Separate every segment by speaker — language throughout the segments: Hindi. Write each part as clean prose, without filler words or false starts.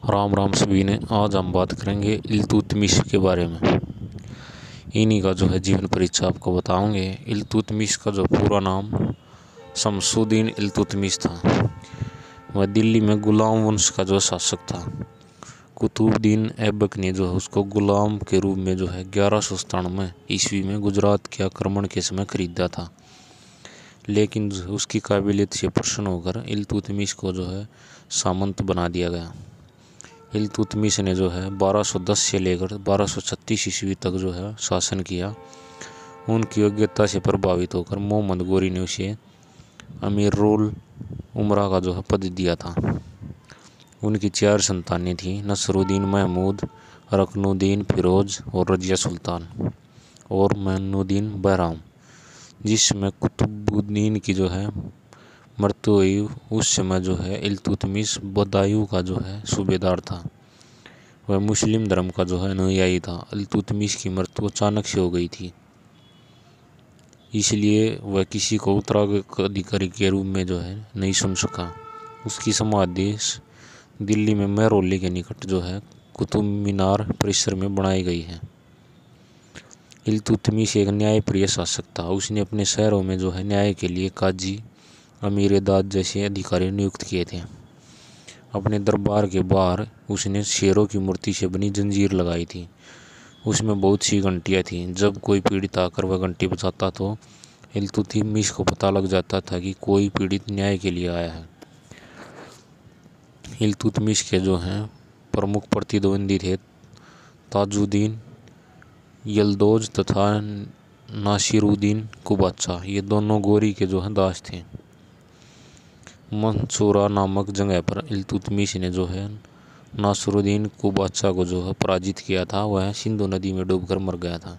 Speaker 1: राम राम सभी ने। आज हम बात करेंगे इल्तुतमिश के बारे में। इन्हीं का जो है जीवन परिचय आपको बताऊंगे। इल्तुतमिश का जो पूरा नाम शमसुद्दीन इल्तुतमिश था। वह दिल्ली में गुलाम वंश का जो शासक था। कुतुबुद्दीन ऐबक ने जो है उसको गुलाम के रूप में जो है 1197 ईस्वी में गुजरात के आक्रमण के समय खरीदा था। लेकिन जो है उसकी काबिलियत से प्रसन्न होकर इल्तुतमिश को जो है सामंत बना दिया गया। इल्तुतमिश ने जो है 1210 से लेकर 1236 ईस्वी तक जो है शासन किया। उनकी योग्यता से प्रभावित होकर मोहम्मद गोरी ने उसे अमीरुल उमरा का जो है पद दिया था। उनकी 4 संतानें थीं, नसरुद्दीन, महमूद, रकनुद्दीन, फिरोज और रजिया सुल्तान और मोइनुद्दीन बहराम। जिसमें कुतुबुद्दीन की जो है मृत्यु हुई उस समय जो है इल्तुतमिश बदायूं का जो है सूबेदार था। वह मुस्लिम धर्म का जो है अनुयायी था। इल्तुतमिश की मृत्यु अचानक से हो गई थी, इसलिए वह किसी को उत्तराधिकारी के रूप में जो है नहीं सुन सका। उसकी समाधि दिल्ली में महरौली के निकट जो है कुतुब मीनार परिसर में बनाई गई है। इल्तुतमिश एक न्यायप्रिय शासक था। उसने अपने शहरों में जो है न्याय के लिए काजी, अमीर-ए-दाद जैसे अधिकारी नियुक्त किए थे। अपने दरबार के बाहर उसने शेरों की मूर्ति से बनी जंजीर लगाई थी। उसमें बहुत सी घंटियां थीं। जब कोई पीड़ित आकर वह घंटी बजाता तो इल्तुतमिश को पता लग जाता था कि कोई पीड़ित न्याय के लिए आया है। इल्तुतमिश के जो हैं प्रमुख प्रतिद्वंदी थे ताजुद्दीन यल्दौज तथा नासिरुद्दीन कुबाचा। ये दोनों गोरी के जो है दास थे। मंसूरा नामक जगह पर इल्तुतमिश ने जो है नासिरुद्दीन कुबाचा को जो है पराजित किया था। वह सिंधु नदी में डूबकर मर गया था।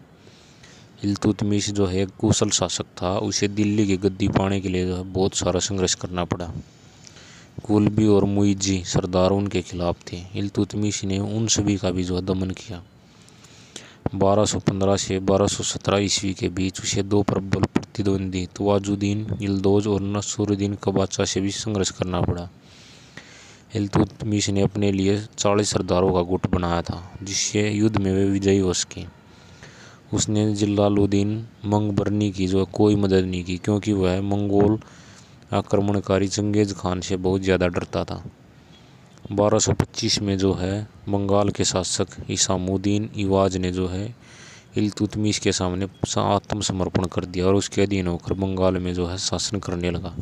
Speaker 1: इल्तुतमिश जो है एक कुशल शासक था। उसे दिल्ली की गद्दी पाने के लिए जो है बहुत सारा संघर्ष करना पड़ा। कुल्बी और मुइज्जी सरदार उनके खिलाफ थे। इल्तुतमिश ने उन सभी का भी जो है दमन किया। 1215 से 1217 ईस्वी के बीच उसे 2 प्रबल प्रतिद्वंदी ताजुद्दीन यल्दौज और नसरुद्दीन कुबाचा से भी संघर्ष करना पड़ा। इल्तुतमिश ने अपने लिए 40 सरदारों का गुट बनाया था, जिससे युद्ध में वे विजयी हो सके। उसने जलालुद्दीन मंगबरनी की जो कोई मदद नहीं की, क्योंकि वह मंगोल आक्रमणकारी चंगेज खान से बहुत ज़्यादा डरता था। 1225 में जो है बंगाल के शासक इसामुद्दीन इवाज ने जो है इल्तुतमिश के सामने आत्मसमर्पण कर दिया और उसके अधीन होकर बंगाल में जो है शासन करने लगा।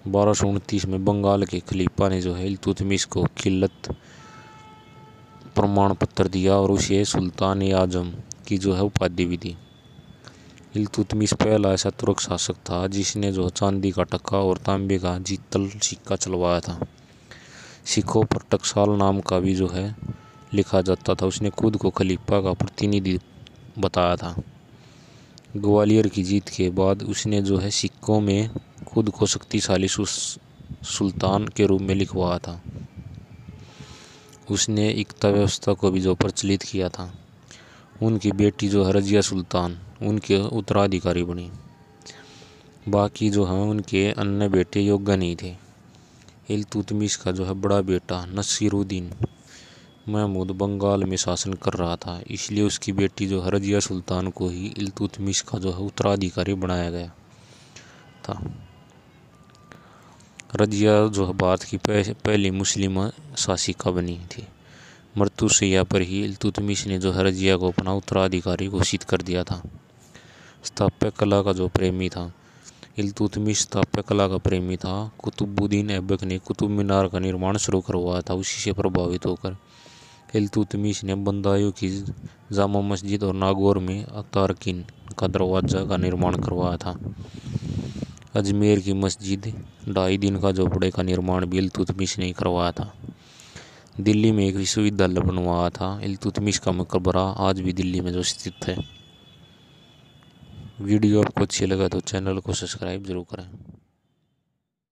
Speaker 1: 1229 में बंगाल के खलीफा ने जो है इल्तुतमिश को खिलत प्रमाण पत्र दिया और उसे सुल्तान-ए-आजम की जो है उपाधि भी दी। इल्तुतमिश पहला ऐसा तुर्क शासक था जिसने जो चांदी का टका और तांबे का जीतल सिक्का चलवाया था। सिखों पर टकसाल नाम का भी जो है लिखा जाता था। उसने खुद को खलीफा का प्रतिनिधि बताया था। ग्वालियर की जीत के बाद उसने जो है सिक्कों में खुद को शक्तिशाली सुल्तान के रूप में लिखवाया था। उसने एकता व्यवस्था को भी जो प्रचलित किया था। उनकी बेटी जो है रजिया सुल्तान उनके उत्तराधिकारी बनी। बाकी जो है उनके अन्य बेटे योग्य नहीं थे। इल्तुतमिश का जो है बड़ा बेटा नसीरुद्दीन महमूद बंगाल में शासन कर रहा था, इसलिए उसकी बेटी जो है रजिया सुल्तान को ही इल्तुतमिश का जो है उत्तराधिकारी बनाया गया था। रजिया जो है भारत की पहली मुस्लिम शासिका बनी थी। मृत्युशैया पर ही इल्तुतमिश ने जो है रजिया को अपना उत्तराधिकारी घोषित कर दिया था। स्थापत्य कला का जो प्रेमी था, इल्तुतमिश स्थापत्य कला का प्रेमी था। कुतुबुद्दीन ऐबक ने कुतुब मीनार का निर्माण शुरू करवाया था। उसी से प्रभावित होकर इल्तुतमिश ने बदायूं की जामा मस्जिद और नागौर में तारकीन का दरवाज़ा का निर्माण करवाया था। अजमेर की मस्जिद 2.5 दिन का झोपड़े का निर्माण भी इल्तुतमिश ने करवाया था। दिल्ली में एक विश्वविद्यालय बनवाया था। इल्तुतमिश का मकबरा आज भी दिल्ली में जो स्थित है। वीडियो आपको अच्छी लगा तो चैनल को सब्सक्राइब जरूर करें।